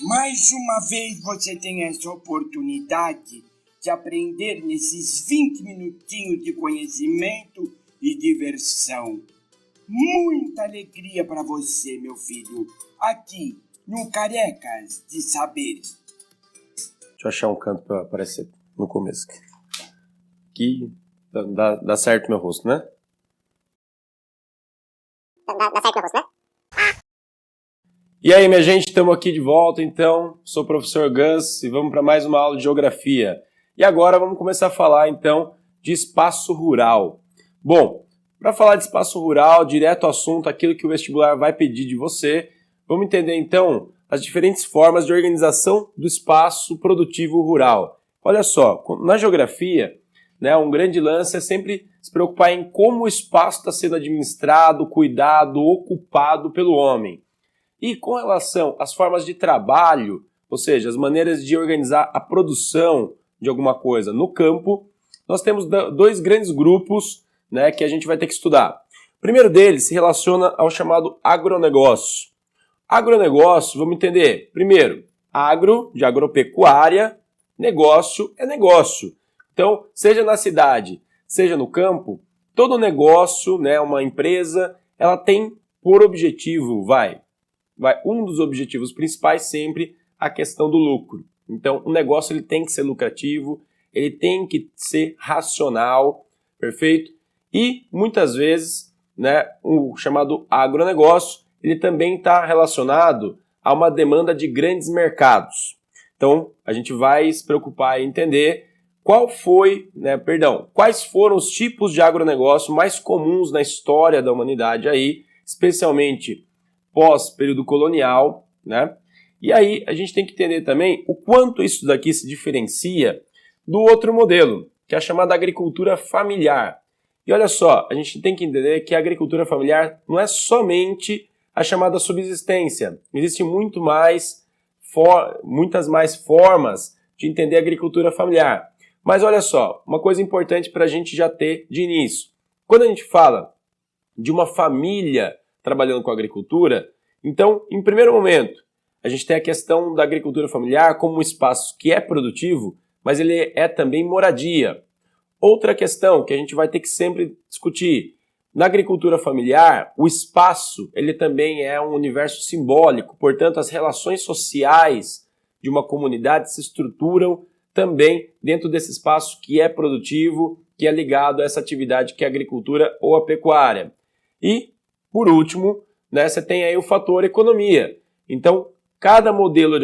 Mais uma vez você tem essa oportunidade de aprender nesses 20 minutinhos de conhecimento e diversão. Muita alegria para você, meu filho, aqui no Carecas de Saber. Deixa eu achar um canto para aparecer no começo. Aqui dá certo meu rosto, né? Dá certo meu rosto, né? E aí, minha gente, estamos aqui de volta, então. Sou o professor Gus e vamos para mais uma aula de geografia. E agora vamos começar a falar, então, de espaço rural. Bom, para falar de espaço rural, direto ao assunto, aquilo que o vestibular vai pedir de você, vamos entender, então, as diferentes formas de organização do espaço produtivo rural. Olha só, na geografia, né, um grande lance é sempre se preocupar em como o espaço está sendo administrado, cuidado, ocupado pelo homem. E com relação às formas de trabalho, ou seja, as maneiras de organizar a produção de alguma coisa no campo, nós temos dois grandes grupos, né, que a gente vai ter que estudar. O primeiro deles se relaciona ao chamado agronegócio. Agronegócio, vamos entender. Primeiro, agro, de agropecuária, negócio é negócio. Então, seja na cidade, seja no campo, todo negócio, né, uma empresa, ela tem por objetivo, um dos objetivos principais sempre a questão do lucro. Então, o negócio ele tem que ser lucrativo, ele tem que ser racional, perfeito? E, muitas vezes, né, o chamado agronegócio, ele também está relacionado a uma demanda de grandes mercados. Então, a gente vai se preocupar em entender quais foram os tipos de agronegócio mais comuns na história da humanidade aí, especialmente pós-período colonial, né? E aí a gente tem que entender também o quanto isso daqui se diferencia do outro modelo, que é a chamada agricultura familiar. E olha só, a gente tem que entender que a agricultura familiar não é somente a chamada subsistência. Existem muitas mais formas de entender a agricultura familiar. Mas olha só, uma coisa importante para a gente já ter de início. Quando a gente fala de uma família trabalhando com agricultura, então, em primeiro momento, a gente tem a questão da agricultura familiar como um espaço que é produtivo, mas ele é também moradia. Outra questão que a gente vai ter que sempre discutir, na agricultura familiar, o espaço ele também é um universo simbólico, portanto, as relações sociais de uma comunidade se estruturam também dentro desse espaço que é produtivo, que é ligado a essa atividade que é a agricultura ou a pecuária. E, por último, né, você tem aí o fator economia. Então, cada modelo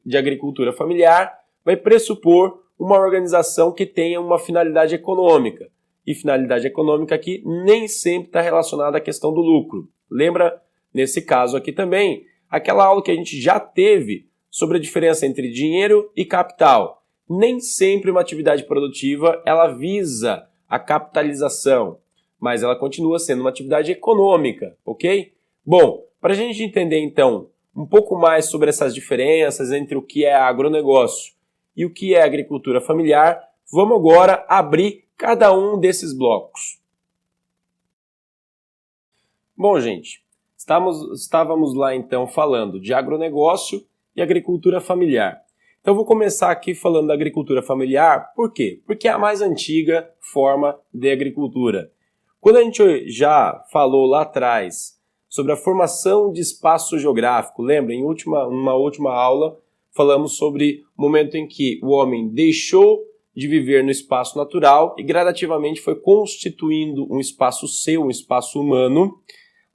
de agricultura familiar vai pressupor uma organização que tenha uma finalidade econômica. E finalidade econômica aqui nem sempre está relacionada à questão do lucro. Lembra, nesse caso aqui também, aquela aula que a gente já teve sobre a diferença entre dinheiro e capital. Nem sempre uma atividade produtiva ela visa a capitalização, mas ela continua sendo uma atividade econômica, ok? Bom, para a gente entender então um pouco mais sobre essas diferenças entre o que é agronegócio e o que é agricultura familiar, vamos agora abrir cada um desses blocos. Bom, gente, estávamos lá então falando de agronegócio e agricultura familiar. Então eu vou começar aqui falando da agricultura familiar, por quê? Porque é a mais antiga forma de agricultura. Quando a gente já falou lá atrás sobre a formação de espaço geográfico, lembra, em uma última aula, falamos sobre o momento em que o homem deixou de viver no espaço natural e gradativamente foi constituindo um espaço seu, um espaço humano.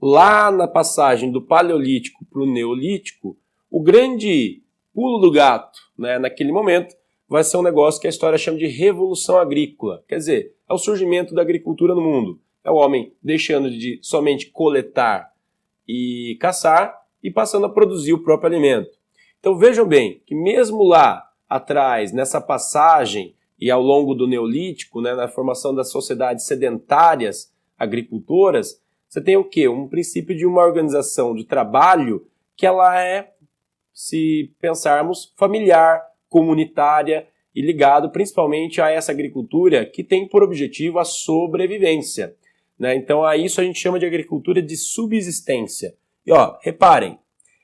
Lá na passagem do Paleolítico para o Neolítico, o grande pulo do gato, né, naquele momento, vai ser um negócio que a história chama de revolução agrícola. Quer dizer, é o surgimento da agricultura no mundo. É o homem deixando de somente coletar e caçar e passando a produzir o próprio alimento. Então vejam bem que mesmo lá atrás, nessa passagem e ao longo do Neolítico, né, na formação das sociedades sedentárias agricultoras, você tem o quê? Um princípio de uma organização de trabalho que ela é, se pensarmos, familiar, comunitária e ligado principalmente a essa agricultura que tem por objetivo a sobrevivência, né? Então a isso a gente chama de agricultura de subsistência. E ó, reparem,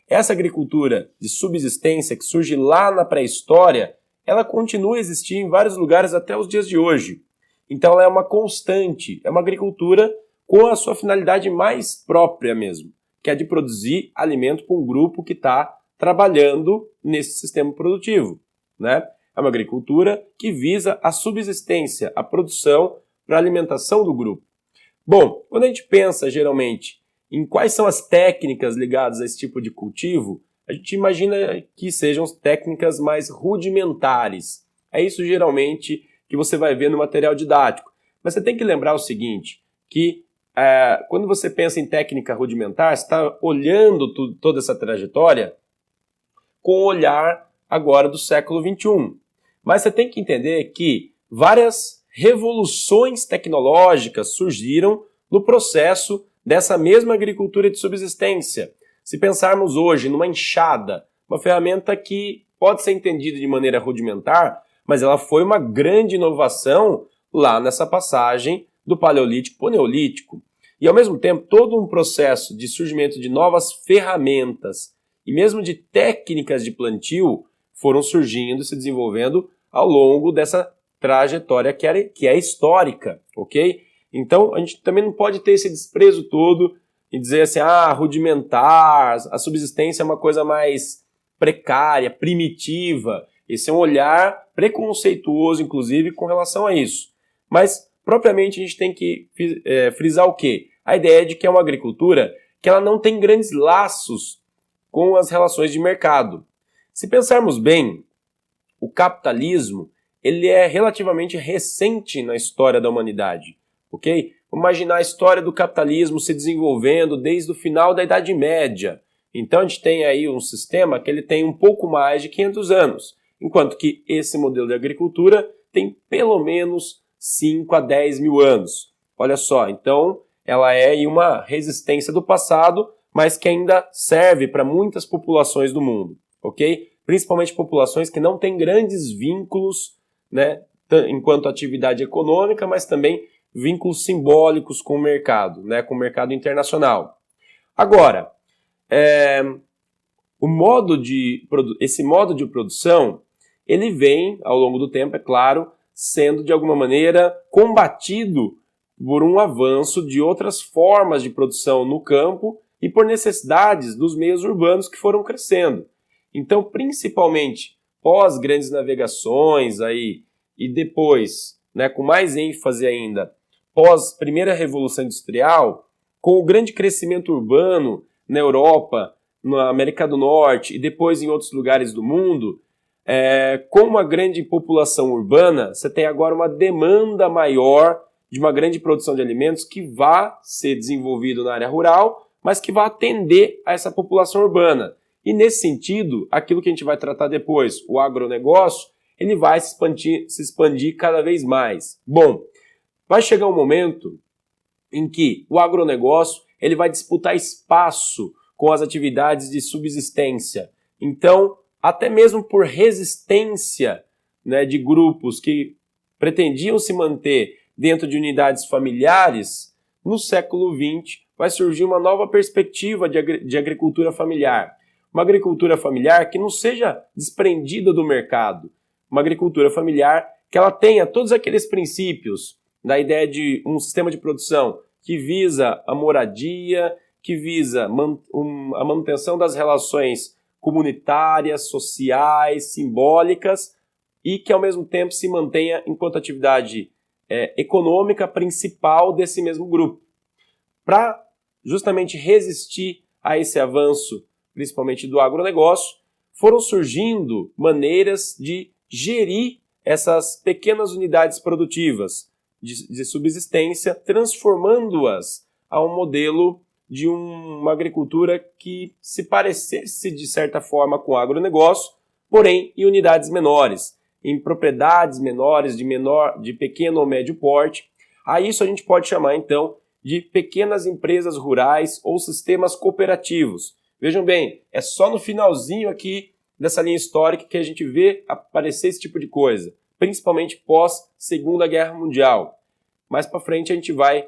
essa agricultura de subsistência que surge lá na pré-história, ela continua a existir em vários lugares até os dias de hoje. Então ela é uma constante, é uma agricultura com a sua finalidade mais própria mesmo, que é de produzir alimento para um grupo que está trabalhando nesse sistema produtivo, né? É uma agricultura que visa a subsistência, a produção para a alimentação do grupo. Bom, quando a gente pensa geralmente em quais são as técnicas ligadas a esse tipo de cultivo, a gente imagina que sejam técnicas mais rudimentares. É isso geralmente que você vai ver no material didático. Mas você tem que lembrar o seguinte, que quando você pensa em técnica rudimentar, você está olhando toda essa trajetória com o olhar agora do século XXI. Mas você tem que entender que várias revoluções tecnológicas surgiram no processo dessa mesma agricultura de subsistência. Se pensarmos hoje numa enxada, uma ferramenta que pode ser entendida de maneira rudimentar, mas ela foi uma grande inovação lá nessa passagem do Paleolítico para o Neolítico. E ao mesmo tempo, todo um processo de surgimento de novas ferramentas e mesmo de técnicas de plantio foram surgindo e se desenvolvendo ao longo dessa trajetória que é histórica, ok? Então, a gente também não pode ter esse desprezo todo e dizer assim, rudimentar, a subsistência é uma coisa mais precária, primitiva. Esse é um olhar preconceituoso, inclusive, com relação a isso. Mas, propriamente, a gente tem que frisar o quê? A ideia de que é uma agricultura que ela não tem grandes laços com as relações de mercado. Se pensarmos bem, o capitalismo ele é relativamente recente na história da humanidade, ok? Vamos imaginar a história do capitalismo se desenvolvendo desde o final da Idade Média. Então a gente tem aí um sistema que ele tem um pouco mais de 500 anos, enquanto que esse modelo de agricultura tem pelo menos 5 a 10 mil anos. Olha só, então ela é aí uma resistência do passado, mas que ainda serve para muitas populações do mundo, ok? Principalmente populações que não têm grandes vínculos, né, enquanto atividade econômica, mas também vínculos simbólicos com o mercado, né, com o mercado internacional. Agora, esse modo de produção, ele vem, ao longo do tempo, é claro, sendo de alguma maneira combatido por um avanço de outras formas de produção no campo e por necessidades dos meios urbanos que foram crescendo. Então, principalmente pós grandes navegações aí, e depois, né, com mais ênfase ainda, pós primeira Revolução Industrial, com o grande crescimento urbano na Europa, na América do Norte e depois em outros lugares do mundo, com uma grande população urbana, você tem agora uma demanda maior de uma grande produção de alimentos que vai ser desenvolvido na área rural, mas que vai atender a essa população urbana. E nesse sentido, aquilo que a gente vai tratar depois, o agronegócio, ele vai se expandir cada vez mais. Bom, vai chegar um momento em que o agronegócio ele vai disputar espaço com as atividades de subsistência. Então, até mesmo por resistência, né, de grupos que pretendiam se manter dentro de unidades familiares, no século XX vai surgir uma nova perspectiva de agricultura familiar. Uma agricultura familiar que não seja desprendida do mercado. Uma agricultura familiar que ela tenha todos aqueles princípios da ideia de um sistema de produção que visa a moradia, que visa a manutenção das relações comunitárias, sociais, simbólicas e que ao mesmo tempo se mantenha enquanto atividade econômica principal desse mesmo grupo. Para justamente resistir a esse avanço, principalmente do agronegócio, foram surgindo maneiras de gerir essas pequenas unidades produtivas de subsistência, transformando-as a um modelo de uma agricultura que se parecesse de certa forma com o agronegócio, porém em unidades menores, em propriedades menores, de pequeno ou médio porte. A isso a gente pode chamar então de pequenas empresas rurais ou sistemas cooperativos. Vejam bem, é só no finalzinho aqui dessa linha histórica que a gente vê aparecer esse tipo de coisa, principalmente pós Segunda Guerra Mundial. Mais para frente a gente vai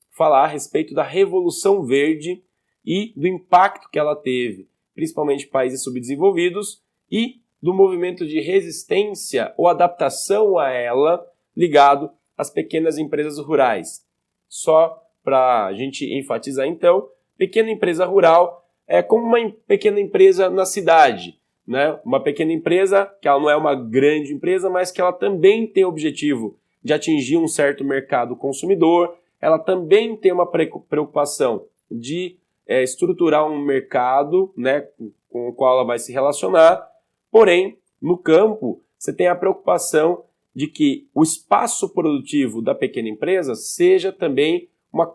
falar a respeito da Revolução Verde, e do impacto que ela teve, principalmente em países subdesenvolvidos, e do movimento de resistência ou adaptação a ela ligado às pequenas empresas rurais. Só para a gente enfatizar então, pequena empresa rural é como uma pequena empresa na cidade, né? Uma pequena empresa que ela não é uma grande empresa, mas que ela também tem o objetivo de atingir um certo mercado consumidor, ela também tem uma preocupação de estruturar um mercado, né, com o qual ela vai se relacionar. Porém, no campo, você tem a preocupação de que o espaço produtivo da pequena empresa seja também uma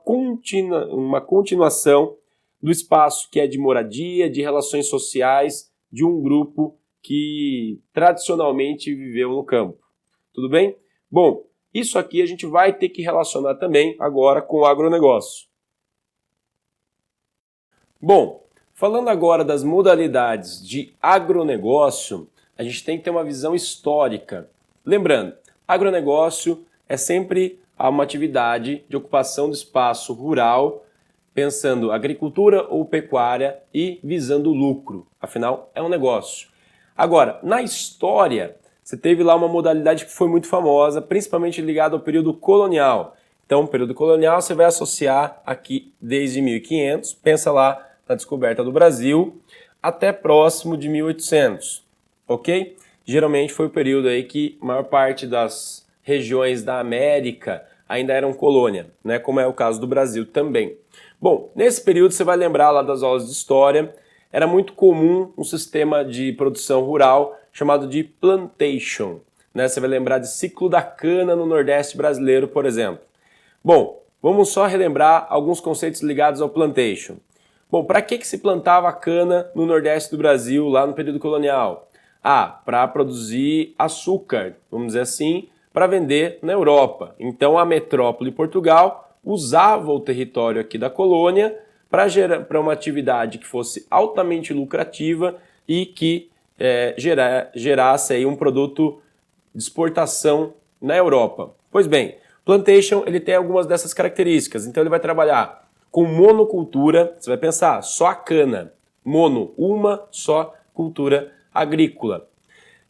continuação do espaço que é de moradia, de relações sociais, de um grupo que tradicionalmente viveu no campo. Tudo bem? Bom, isso aqui a gente vai ter que relacionar também agora com o agronegócio. Bom, falando agora das modalidades de agronegócio, a gente tem que ter uma visão histórica. Lembrando, agronegócio é sempre uma atividade de ocupação do espaço rural, pensando agricultura ou pecuária e visando lucro. Afinal, é um negócio. Agora, na história, você teve lá uma modalidade que foi muito famosa, principalmente ligada ao período colonial. Então, o período colonial você vai associar aqui desde 1500, pensa lá na descoberta do Brasil, até próximo de 1800, ok? Geralmente foi o período aí que a maior parte das regiões da América ainda eram colônia, né? Como é o caso do Brasil também. Bom, nesse período você vai lembrar lá das aulas de história, era muito comum um sistema de produção rural chamado de plantation, né? Você vai lembrar de ciclo da cana no Nordeste brasileiro, por exemplo. Bom, vamos só relembrar alguns conceitos ligados ao plantation. Bom, para que se plantava a cana no Nordeste do Brasil, lá no período colonial? Para produzir açúcar, vamos dizer assim, para vender na Europa. Então a metrópole Portugal usava o território aqui da colônia para uma atividade que fosse altamente lucrativa e que gerasse aí um produto de exportação na Europa. Pois bem, plantation ele tem algumas dessas características, então ele vai trabalhar com monocultura, você vai pensar, só a cana, mono, uma só cultura agrícola.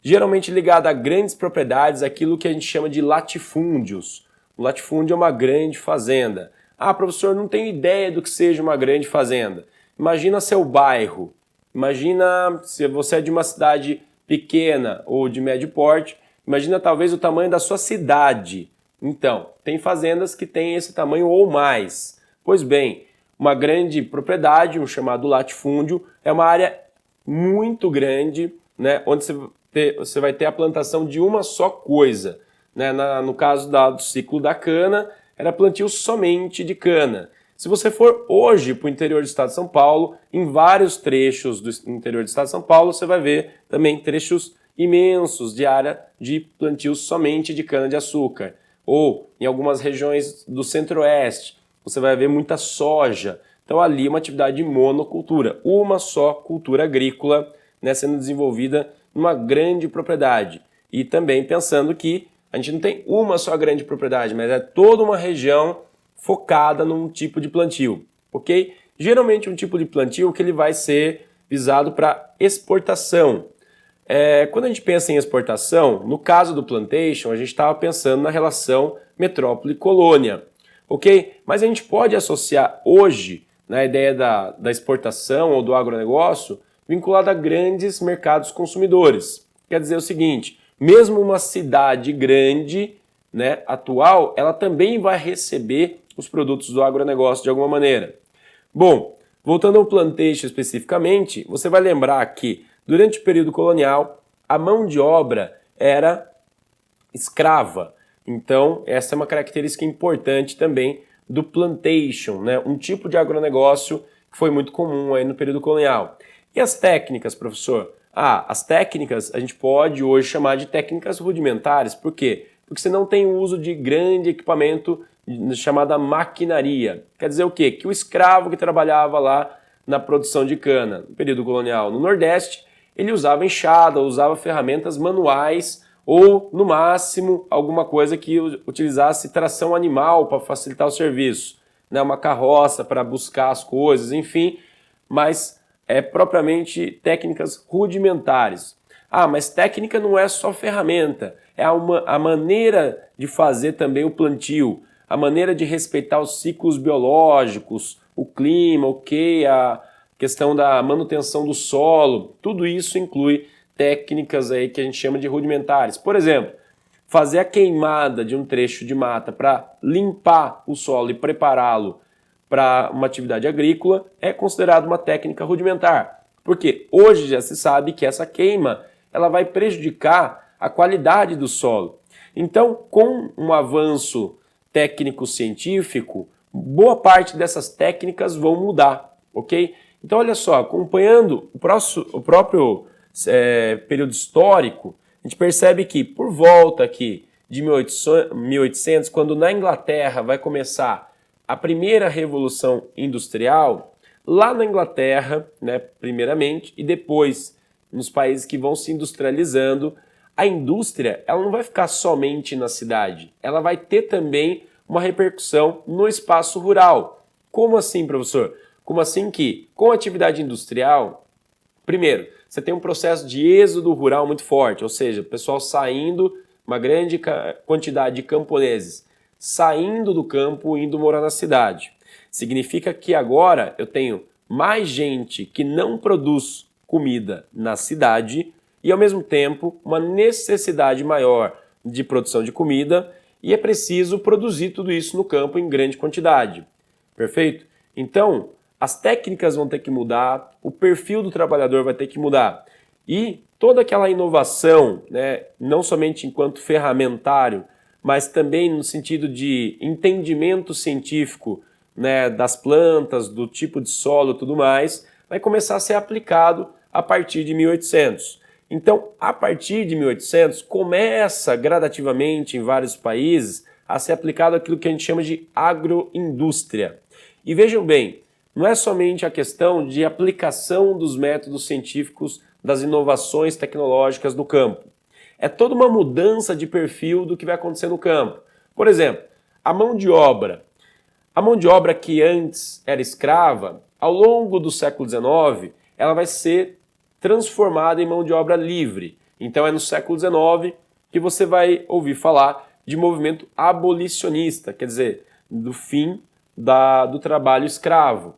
Geralmente ligada a grandes propriedades, aquilo que a gente chama de latifúndios. O latifúndio é uma grande fazenda. Professor, não tenho ideia do que seja uma grande fazenda. Imagina seu bairro. Imagina se você é de uma cidade pequena ou de médio porte. Imagina talvez o tamanho da sua cidade. Então, tem fazendas que têm esse tamanho ou mais. Pois bem, uma grande propriedade, um chamado latifúndio, é uma área muito grande, né, onde você vai ter a plantação de uma só coisa. Né? No caso do ciclo da cana, era plantio somente de cana. Se você for hoje para o interior do estado de São Paulo, em vários trechos do interior do estado de São Paulo, você vai ver também trechos imensos de área de plantio somente de cana-de-açúcar. Ou em algumas regiões do centro-oeste, você vai ver muita soja. Então ali é uma atividade de monocultura, uma só cultura agrícola, né, sendo desenvolvida numa grande propriedade. E também pensando que a gente não tem uma só grande propriedade, mas é toda uma região focada num tipo de plantio, ok? Geralmente um tipo de plantio que ele vai ser visado para exportação. Quando a gente pensa em exportação, no caso do plantation, a gente estava pensando na relação metrópole-colônia, ok? Mas a gente pode associar hoje, na ideia da exportação ou do agronegócio, vinculado a grandes mercados consumidores. Quer dizer o seguinte, mesmo uma cidade grande, né, atual, ela também vai receber os produtos do agronegócio de alguma maneira. Bom, voltando ao plantation especificamente, você vai lembrar que durante o período colonial, a mão de obra era escrava. Então, essa é uma característica importante também do plantation, né, um tipo de agronegócio que foi muito comum aí no período colonial. E as técnicas, professor? As técnicas a gente pode hoje chamar de técnicas rudimentares. Por quê? Porque você não tem o uso de grande equipamento chamada maquinaria. Quer dizer o quê? Que o escravo que trabalhava lá na produção de cana, no período colonial no Nordeste, ele usava enxada, usava ferramentas manuais ou, no máximo, alguma coisa que utilizasse tração animal para facilitar o serviço. Né? Uma carroça para buscar as coisas, enfim. mas propriamente técnicas rudimentares. Mas técnica não é só ferramenta, é a maneira de fazer também o plantio, a maneira de respeitar os ciclos biológicos, o clima, a questão da manutenção do solo, tudo isso inclui técnicas aí que a gente chama de rudimentares. Por exemplo, fazer a queimada de um trecho de mata para limpar o solo e prepará-lo para uma atividade agrícola é considerado uma técnica rudimentar, porque hoje já se sabe que essa queima ela vai prejudicar a qualidade do solo. Então, com um avanço técnico-científico, boa parte dessas técnicas vão mudar, ok? Então, olha só, acompanhando o próprio período histórico, a gente percebe que por volta aqui de 1800, quando na Inglaterra vai começar a primeira revolução industrial, lá na Inglaterra, né, primeiramente, e depois nos países que vão se industrializando, a indústria ela não vai ficar somente na cidade, ela vai ter também uma repercussão no espaço rural. Como assim, professor? Como assim que, com a atividade industrial, primeiro, você tem um processo de êxodo rural muito forte, ou seja, o pessoal saindo, uma grande quantidade de camponeses saindo do campo e indo morar na cidade. Significa que agora eu tenho mais gente que não produz comida na cidade e, ao mesmo tempo, uma necessidade maior de produção de comida e é preciso produzir tudo isso no campo em grande quantidade. Perfeito? Então, as técnicas vão ter que mudar, o perfil do trabalhador vai ter que mudar. E toda aquela inovação, né, não somente enquanto ferramentário, mas também no sentido de entendimento científico, né, das plantas, do tipo de solo e tudo mais, vai começar a ser aplicado a partir de 1800. Então, a partir de 1800, começa gradativamente em vários países a ser aplicado aquilo que a gente chama de agroindústria. E vejam bem, não é somente a questão de aplicação dos métodos científicos, das inovações tecnológicas no campo. É toda uma mudança de perfil do que vai acontecer no campo. Por exemplo, a mão de obra. A mão de obra que antes era escrava, ao longo do século XIX, ela vai ser transformada em mão de obra livre. Então é no século XIX que você vai ouvir falar de movimento abolicionista, quer dizer, do fim do trabalho escravo.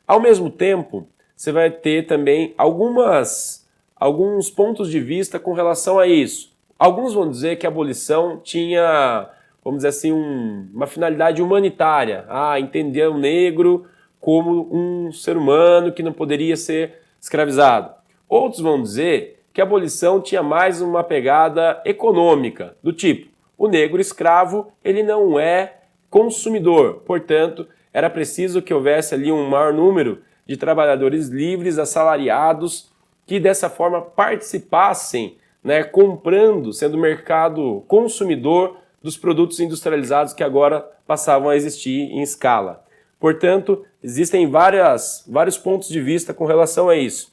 Ao mesmo tempo, você vai ter também alguns pontos de vista com relação a isso. Alguns vão dizer que a abolição tinha, vamos dizer assim, uma finalidade humanitária. Entender o negro como um ser humano que não poderia ser escravizado. Outros vão dizer que a abolição tinha mais uma pegada econômica, do tipo, o negro escravo ele não é consumidor, portanto, era preciso que houvesse ali um maior número de trabalhadores livres, assalariados, que dessa forma participassem, né, comprando, sendo o mercado consumidor dos produtos industrializados que agora passavam a existir em escala. Portanto, existem vários pontos de vista com relação a isso.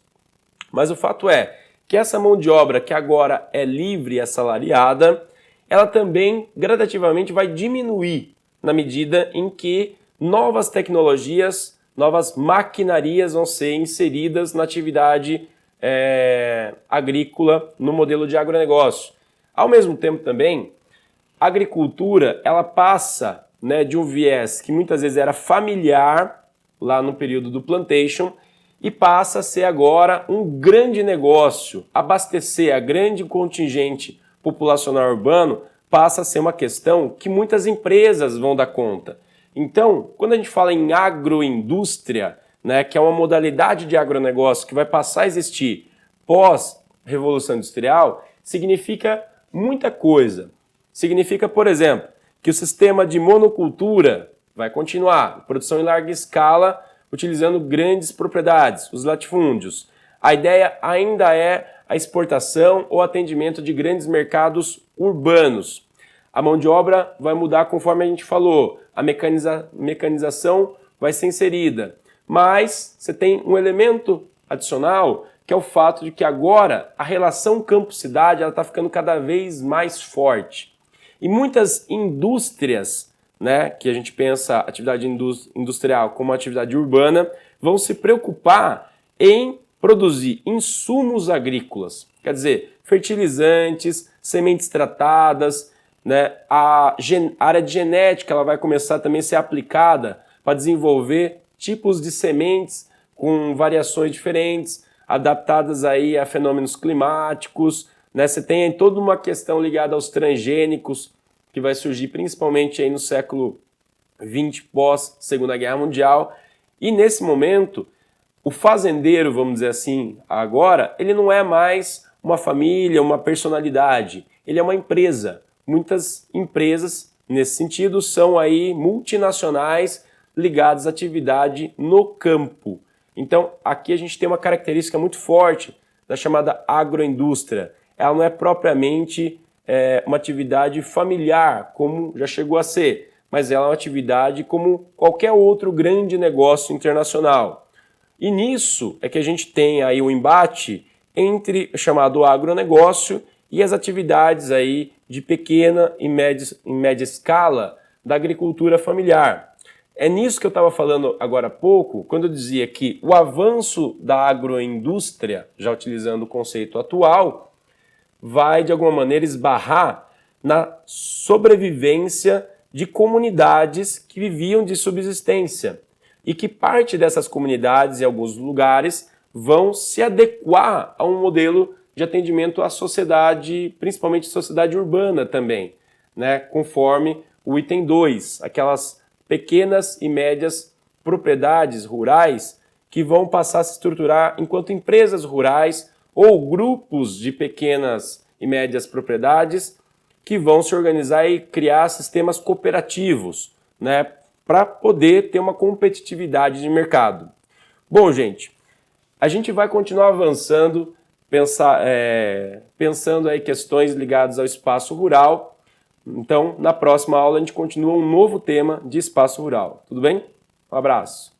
Mas o fato é que essa mão de obra que agora é livre e assalariada, ela também gradativamente vai diminuir na medida em que novas tecnologias, novas maquinarias vão ser inseridas na atividade agrícola, no modelo de agronegócio. Ao mesmo tempo também, a agricultura ela passa, né, de um viés que muitas vezes era familiar, lá no período do plantation, e passa a ser agora um grande negócio. Abastecer a grande contingente populacional urbano passa a ser uma questão que muitas empresas vão dar conta. Então, quando a gente fala em agroindústria, né, que é uma modalidade de agronegócio que vai passar a existir pós-revolução industrial, significa muita coisa. Significa, por exemplo, que o sistema de monocultura vai continuar, produção em larga escala, utilizando grandes propriedades, os latifúndios. A ideia ainda é a exportação ou atendimento de grandes mercados urbanos. A mão de obra vai mudar conforme a gente falou, a mecanização vai ser inserida. Mas você tem um elemento adicional, que é o fato de que agora a relação campo-cidade está ficando cada vez mais forte. E muitas indústrias, né, que a gente pensa atividade industrial como atividade urbana, vão se preocupar em produzir insumos agrícolas, quer dizer, fertilizantes, sementes tratadas, né? A área de genética ela vai começar também a ser aplicada para desenvolver tipos de sementes com variações diferentes, adaptadas aí a fenômenos climáticos, né? Você tem aí toda uma questão ligada aos transgênicos, que vai surgir principalmente aí no século XX, pós Segunda Guerra Mundial. E nesse momento, o fazendeiro, vamos dizer assim, agora, ele não é mais uma família, uma personalidade, ele é uma empresa. Muitas empresas, nesse sentido, são aí multinacionais ligadas à atividade no campo. Então, aqui a gente tem uma característica muito forte da chamada agroindústria. Ela não é propriamente uma atividade familiar, como já chegou a ser, mas ela é uma atividade como qualquer outro grande negócio internacional. E nisso é que a gente tem aí o embate entre o chamado agronegócio e as atividades aí de pequena e média escala da agricultura familiar. É nisso que eu estava falando agora há pouco, quando eu dizia que o avanço da agroindústria, já utilizando o conceito atual, vai de alguma maneira esbarrar na sobrevivência de comunidades que viviam de subsistência e que parte dessas comunidades, em alguns lugares, vão se adequar a um modelo de atendimento à sociedade, principalmente sociedade urbana também, né? Conforme o item 2, aquelas pequenas e médias propriedades rurais que vão passar a se estruturar enquanto empresas rurais ou grupos de pequenas e médias propriedades que vão se organizar e criar sistemas cooperativos, né, para poder ter uma competitividade de mercado. Bom, gente, a gente vai continuar avançando, pensando aí questões ligadas ao espaço rural. Então, na próxima aula a gente continua um novo tema de espaço rural. Tudo bem? Um abraço.